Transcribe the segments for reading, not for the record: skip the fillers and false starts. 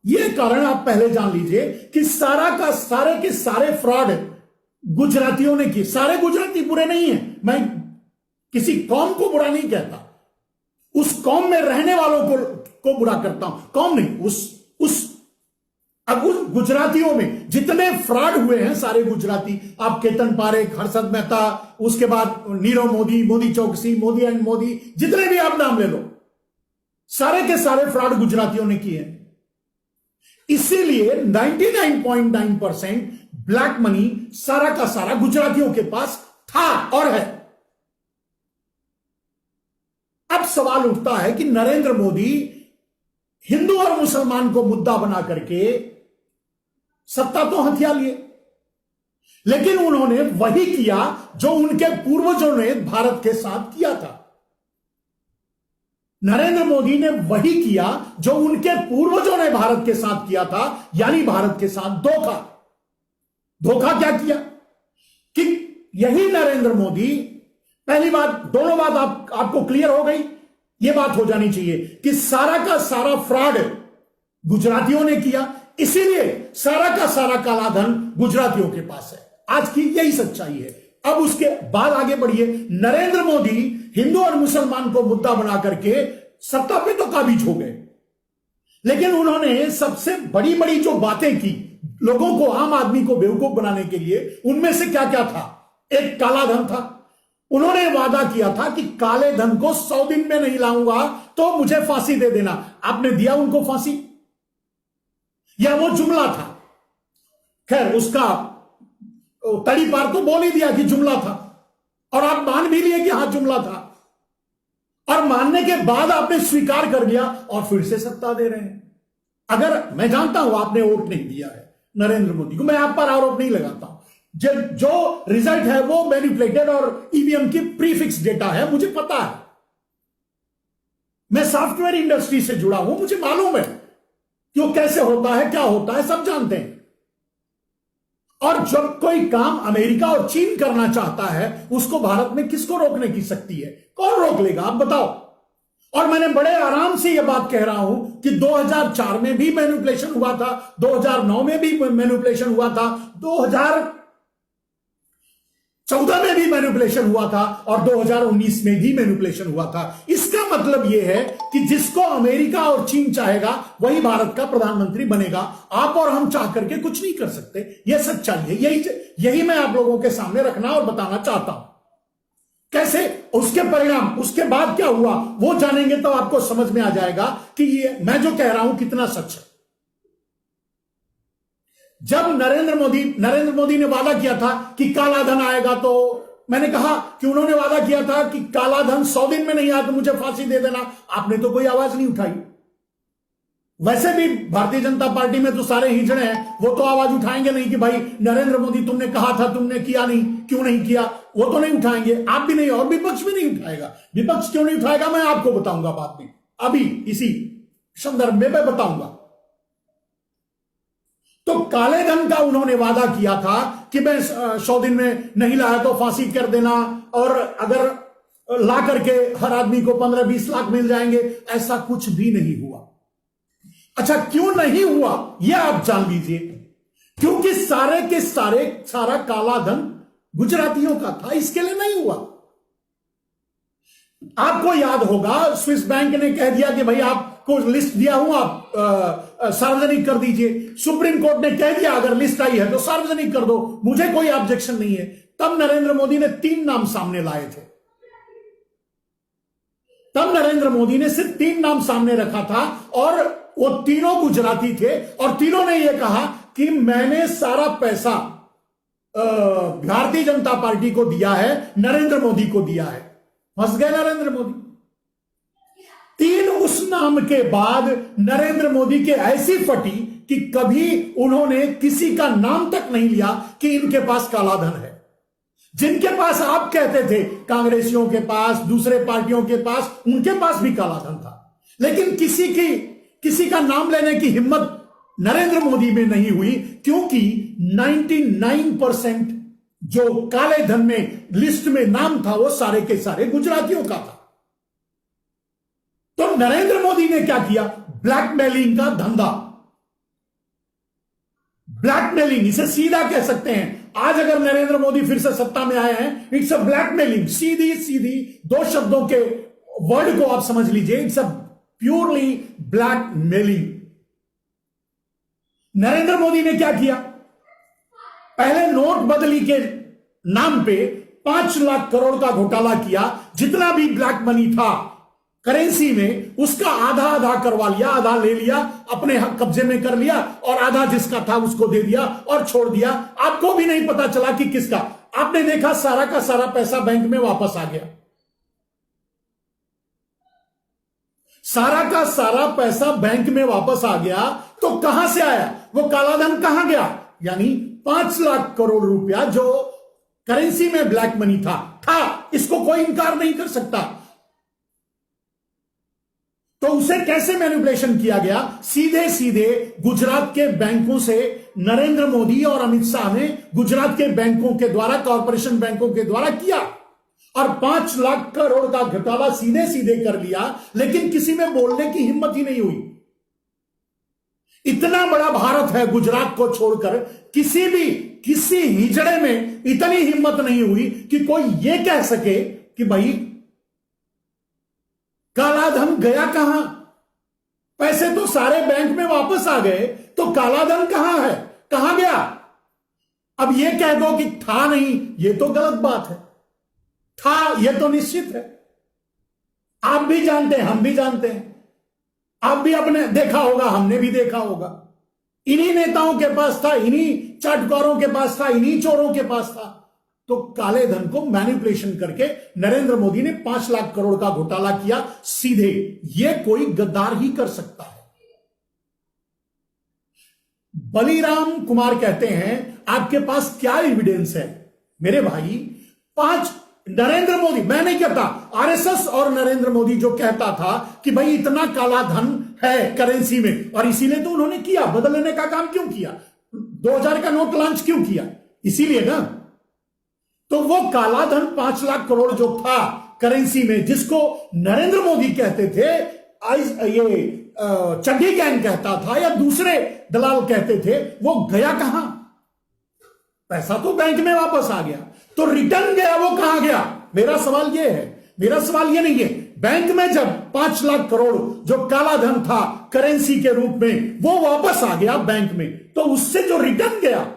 ये कारण आप पहले जान लीजिए कि सारा का सारे के सारे फ्रॉड गुजरातियों ने किए। सारे गुजराती बुरे नहीं है, मैं किसी कौम को बुरा नहीं कहता, उस कौम में रहने वालों को बुरा करता हूं। कौम नहीं, अब उस गुजरातियों में जितने फ्रॉड हुए हैं, सारे गुजराती, आप केतन पारेख, हर्षद मेहता, उसके बाद नीरव मोदी, मोदी चौकसी, मोदी एंड मोदी, जितने भी आप नाम ले लो, सारे के सारे फ्रॉड गुजरातियों ने किए हैं। इसीलिए 99.9% ब्लैक मनी सारा का सारा गुजरातियों के पास था और है। अब सवाल उठता है कि नरेंद्र मोदी हिंदू और मुसलमान को मुद्दा बना करके सत्ता तो हथिया लिए, लेकिन उन्होंने वही किया जो उनके पूर्वजों ने भारत के साथ किया था। नरेंद्र मोदी ने वही किया जो उनके पूर्वजों ने भारत के साथ किया था, यानी भारत के साथ धोखा। धोखा क्या किया कि यही नरेंद्र मोदी, पहली बात, दोनों बात आपको क्लियर हो गई, यह बात हो जानी चाहिए कि सारा का सारा फ्रॉड गुजरातियों ने किया, इसीलिए सारा का सारा काला धन गुजरातियों के पास है। आज की यही सच्चाई है। अब उसके बाद आगे बढ़िए। नरेंद्र मोदी हिंदू और मुसलमान को मुद्दा बना करके सत्ता पे तो काबिज हो गए, लेकिन उन्होंने सबसे बड़ी बड़ी जो बातें की लोगों को, आम आदमी को बेवकूफ बनाने के लिए, उनमें से क्या क्या था? एक काला धन था। उन्होंने वादा किया था कि काले धन को 100 दिन में नहीं लाऊंगा तो मुझे फांसी दे देना। आपने दिया उनको फांसी, या वो जुमला था? खैर, उसका तड़ी पार तो बोल ही दिया कि जुमला था, और आप मान भी लिए कि हां जुमला था, और मानने के बाद आपने स्वीकार कर लिया और फिर से सत्ता दे रहे हैं। अगर मैं जानता हूं आपने वोट नहीं दिया है नरेंद्र मोदी को, मैं आप पर आरोप नहीं लगाता हूं, जो रिजल्ट है वो मैनिपुलेटेड और ईवीएम की प्रीफिक्स डेटा है, मुझे पता है। मैं सॉफ्टवेयर इंडस्ट्री से जुड़ा हूं, मुझे मालूम है क्यों, कैसे होता है, क्या होता है, सब जानते हैं। और जब कोई काम अमेरिका और चीन करना चाहता है, उसको भारत में किसको रोकने की शक्ति है? कौन रोक लेगा, आप बताओ। और मैंने बड़े आराम से यह बात कह रहा हूं कि 2004 में भी मैनिपुलेशन हुआ था, 2009 में भी मैनिपुलेशन हुआ था, 2014 में भी मैनिपुलेशन हुआ था, और 2019 में भी मैनिपुलेशन हुआ था। इसका मतलब यह है कि जिसको अमेरिका और चीन चाहेगा वही भारत का प्रधानमंत्री बनेगा। आप और हम चाह करके कुछ नहीं कर सकते, यह सच्चाई है। यही मैं आप लोगों के सामने रखना और बताना चाहता हूं। कैसे, उसके परिणाम, उसके बाद क्या हुआ, वो जानेंगे तो आपको समझ में आ जाएगा कि ये मैं जो कह रहा हूं कितना सच है। जब नरेंद्र मोदी ने वादा किया था कि काला धन आएगा, तो मैंने कहा कि उन्होंने वादा किया था कि काला धन 100 दिन में नहीं आया तो मुझे फांसी दे देना। आपने तो कोई आवाज नहीं उठाई। वैसे भी भारतीय जनता पार्टी में तो सारे हिजड़े हैं, वो तो आवाज उठाएंगे नहीं कि भाई नरेंद्र मोदी तुमने कहा था, तुमने किया नहीं, क्यों नहीं किया, वो तो नहीं उठाएंगे। आप भी नहीं, और विपक्ष भी नहीं उठाएगा। विपक्ष क्यों नहीं उठाएगा मैं आपको बताऊंगा बाद में, अभी इसी संदर्भ में मैं बताऊंगा। तो काले धन का उन्होंने वादा किया था कि मैं 100 दिन में नहीं लाया तो फांसी कर देना, और अगर ला करके हर आदमी को 15-20 लाख मिल जाएंगे। ऐसा कुछ भी नहीं हुआ। अच्छा, क्यों नहीं हुआ यह आप जान लीजिए। क्योंकि सारे के सारा काला धन गुजरातियों का था, इसके लिए नहीं हुआ। आपको याद होगा स्विस बैंक ने कह दिया कि भाई आपको लिस्ट दिया हूं, आप सार्वजनिक कर दीजिए। सुप्रीम कोर्ट ने कह दिया अगर लिस्ट आई है तो सार्वजनिक कर दो, मुझे कोई ऑब्जेक्शन नहीं है। तब नरेंद्र मोदी ने 3 नाम सामने लाए थे। तब नरेंद्र मोदी ने सिर्फ 3 नाम सामने रखा था, और वो तीनों गुजराती थे, और तीनों ने यह कहा कि मैंने सारा पैसा भारतीय जनता पार्टी को दिया है, नरेंद्र मोदी को दिया है। फंस गए नरेंद्र मोदी। 3 उस नाम के बाद नरेंद्र मोदी के ऐसी फटी कि कभी उन्होंने किसी का नाम तक नहीं लिया कि इनके पास काला धन है। जिनके पास आप कहते थे, कांग्रेसियों के पास, दूसरे पार्टियों के पास, उनके पास भी काला धन था, लेकिन किसी का नाम लेने की हिम्मत नरेंद्र मोदी में नहीं हुई, क्योंकि 99% जो काले धन में लिस्ट में नाम था वो सारे के सारे गुजरातियों का था। तो नरेंद्र मोदी ने क्या किया? ब्लैकमेलिंग का धंधा। ब्लैकमेलिंग, इसे सीधा कह सकते हैं। आज अगर नरेंद्र मोदी फिर से सत्ता में आए हैं, इट्स अ ब्लैकमेलिंग। सीधी सीधी दो शब्दों के वर्ड को आप समझ लीजिए, it's a purely blackmailing. Narendra Modi ने क्या किया? पहले नोटबंदी के नाम पे 5 लाख करोड़ का घोटाला किया। जितना भी ब्लैक मनी था करेंसी में, उसका आधा आधा करवा लिया, आधा ले लिया, अपने हक कब्जे में कर लिया, और आधा जिसका था उसको दे दिया और छोड़ दिया। आपको भी नहीं पता चला कि किसका। आपने देखा सारा का सारा पैसा बैंक में वापस आ गया। सारा का सारा पैसा बैंक में वापस आ गया। तो कहां से आया वो काला धन? कहां गया? यानी 5 लाख करोड़ रुपया जो करेंसी में ब्लैक मनी था, इसको कोई इंकार नहीं कर सकता। तो उसे कैसे मैनिपुलेशन किया गया? सीधे सीधे गुजरात के बैंकों से नरेंद्र मोदी और अमित शाह ने गुजरात के बैंकों के द्वारा, कॉरपोरेशन बैंकों के द्वारा किया, और 5 लाख करोड़ का घोटाला सीधे सीधे कर लिया। लेकिन किसी में बोलने की हिम्मत ही नहीं हुई। इतना बड़ा भारत है, गुजरात को छोड़कर किसी हिजड़े में इतनी हिम्मत नहीं हुई कि कोई यह कह सके कि भाई काला धन गया कहां? पैसे तो सारे बैंक में वापस आ गए, तो काला धन कहां है? कहां गया? अब यह कह दो कि था नहीं, यह तो गलत बात है। था, यह तो निश्चित है। आप भी जानते हैं, हम भी जानते हैं। आप भी आपने देखा होगा, हमने भी देखा होगा। इन्हीं नेताओं के पास था, इन्हीं चाटुकारों के पास था, इन्हीं चोरों के पास था। तो काले धन को मैनिपुलेशन करके नरेंद्र मोदी ने 5 लाख करोड़ का घोटाला किया सीधे। यह कोई गद्दार ही कर सकता है। बलीराम कुमार कहते हैं, आपके पास क्या एविडेंस है? मेरे भाई, 5 नरेंद्र मोदी, मैं नहीं कहता, आरएसएस और नरेंद्र मोदी जो कहता था कि भाई इतना काला धन है करेंसी में, और इसीलिए तो उन्होंने किया। बदलने का काम क्यों किया? 2000 का नोट लॉन्च क्यों किया? इसीलिए ना। तो वो काला धन 5 लाख करोड़ जो था करेंसी में, जिसको नरेंद्र मोदी कहते थे, ये चड्डी गैंग कहता था या दूसरे दलाल कहते थे, वो गया कहां? पैसा तो बैंक में वापस आ गया, तो रिटर्न गया, वो कहां गया? मेरा सवाल ये है, मेरा सवाल ये नहीं है। बैंक में जब 5 लाख करोड़ जो काला धन था करेंसी के रूप में, वो वापस आ गया बैंक में, तो उससे जो रिटर्न गया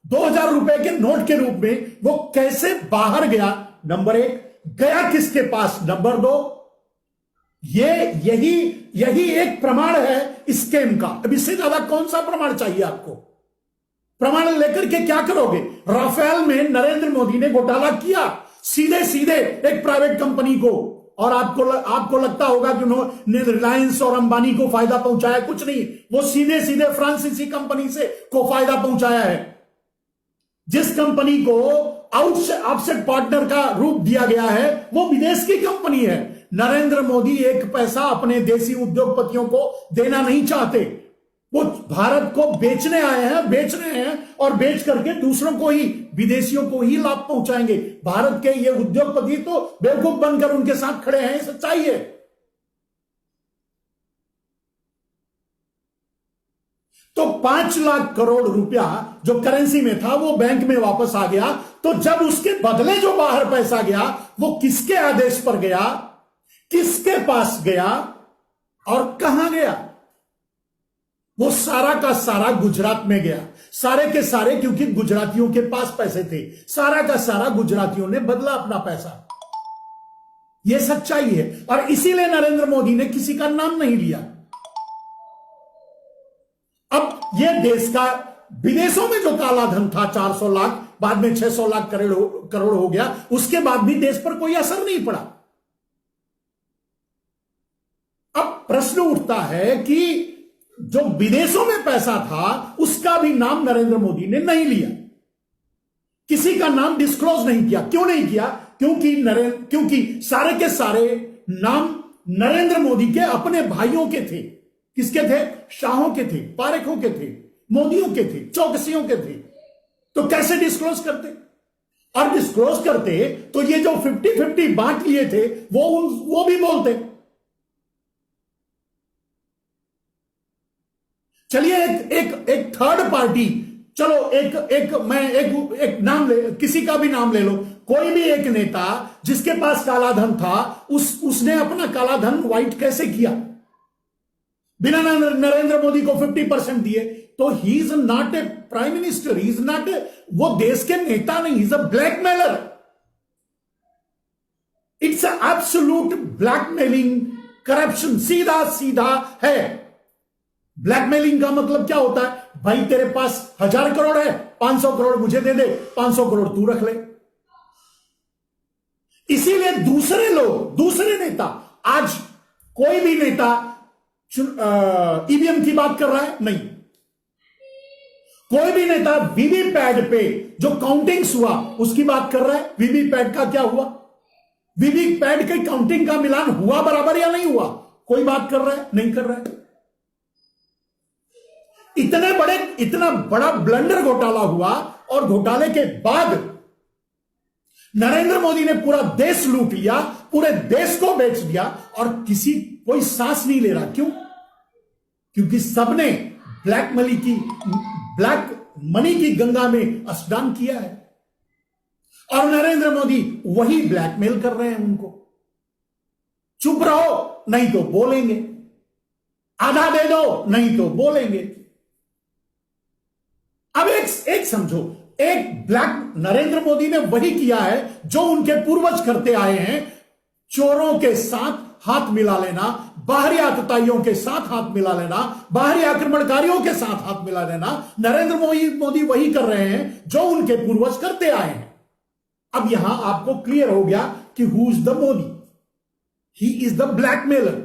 2000 रुपए के नोट के रूप में, वो कैसे बाहर गया? नंबर 1, गया किसके पास? नंबर 2, यही एक प्रमाण है स्कैम का। अब इससे ज्यादा कौन सा प्रमाण चाहिए आपको? प्रमाण लेकर के क्या करोगे? राफेल में नरेंद्र मोदी ने घोटाला किया सीधे सीधे एक प्राइवेट कंपनी को, और आपको लगता होगा कि उन्होंने रिलायंस और अंबानी को फायदा पहुंचाया। कुछ नहीं, वो सीधे सीधे फ्रांसीसी कंपनी से को फायदा पहुंचाया है। जिस कंपनी को आउटसेट पार्टनर का रूप दिया गया है, वो विदेश की कंपनी है। नरेंद्र मोदी एक पैसा अपने देसी उद्योगपतियों को देना नहीं चाहते। वो भारत को बेचने आए हैं, बेच रहे हैं, और बेच करके दूसरों को ही, विदेशियों को ही लाभ पहुंचाएंगे। भारत के ये उद्योगपति तो बेवकूफ बनकर उनके साथ खड़े हैं, सच्चाई है। तो 5 लाख करोड़ रुपया जो करेंसी में था, वो बैंक में वापस आ गया। तो जब उसके बदले जो बाहर पैसा गया, वो किसके आदेश पर गया, किसके पास गया और कहां गया? वो सारा का सारा गुजरात में गया। सारे के सारे, क्योंकि गुजरातियों के पास पैसे थे, सारा का सारा गुजरातियों ने बदला अपना पैसा। यह सच्चाई है, और इसीलिए नरेंद्र मोदी ने किसी का नाम नहीं लिया। अब यह देश का, विदेशों में जो काला धन था 400 लाख, बाद में 600 लाख करोड़ हो गया, उसके बाद भी देश पर कोई असर नहीं पड़ा। अब प्रश्न उठता है कि जो विदेशों में पैसा था, उसका भी नाम नरेंद्र मोदी ने नहीं लिया, किसी का नाम डिस्क्लोज नहीं किया। क्यों नहीं किया? क्योंकि सारे के सारे नाम नरेंद्र मोदी के अपने भाइयों के थे। किसके थे? शाहों के थे, पारेखों के थे, मोदियों के थे, चौकसियों के थे। तो कैसे डिस्क्लोज करते? और डिस्क्लोज करते तो ये जो 50-50 बांट लिए थे, वो भी बोलते। चलिए, एक थर्ड पार्टी चलो एक नाम ले, किसी का भी नाम ले लो, कोई भी एक नेता जिसके पास काला धन था, उसने अपना काला धन व्हाइट कैसे किया बिना नरेंद्र मोदी को 50% दिए? तो he is not a prime minister, he is not a, वो देश के नेता नहीं, is a blackmailer. It's absolute blackmailing, corruption, सीधा सीधा है। ब्लैकमेलिंग का मतलब क्या होता है? भाई तेरे पास 1000 करोड़ है, 500 करोड़ मुझे दे दे, 500 करोड़ तू रख ले। इसीलिए दूसरे लोग, दूसरे नेता, आज कोई भी नेता ईवीएम की बात कर रहा है? नहीं। कोई भी नेता वीवीपैट पे जो काउंटिंग्स हुआ उसकी बात कर रहा है? वीवीपैट का क्या हुआ? वीवीपैट के काउंटिंग का मिलान हुआ बराबर या नहीं हुआ? कोई बात कर रहा है? नहीं कर रहा है। इतना बड़ा ब्लंडर घोटाला हुआ और घोटाले के बाद नरेंद्र मोदी ने पूरा देश लूट लिया, पूरे देश को बेच दिया और कोई सांस नहीं ले रहा। क्यों? क्योंकि सबने ब्लैक मनी की गंगा में स्नान किया है और नरेंद्र मोदी वही ब्लैकमेल कर रहे हैं उनको। चुप रहो नहीं तो बोलेंगे, आधा दे दो नहीं तो बोलेंगे। अब एक समझो, नरेंद्र मोदी ने वही किया है जो उनके पूर्वज करते आए हैं, चोरों के साथ हाथ मिला लेना, बाहरी आतताइयों के साथ हाथ मिला लेना, बाहरी आक्रमणकारियों के साथ हाथ मिला लेना। नरेंद्र मोदी वही कर रहे हैं जो उनके पूर्वज करते आए हैं। अब यहां आपको क्लियर हो गया कि who is the Modi? He is the blackmailer.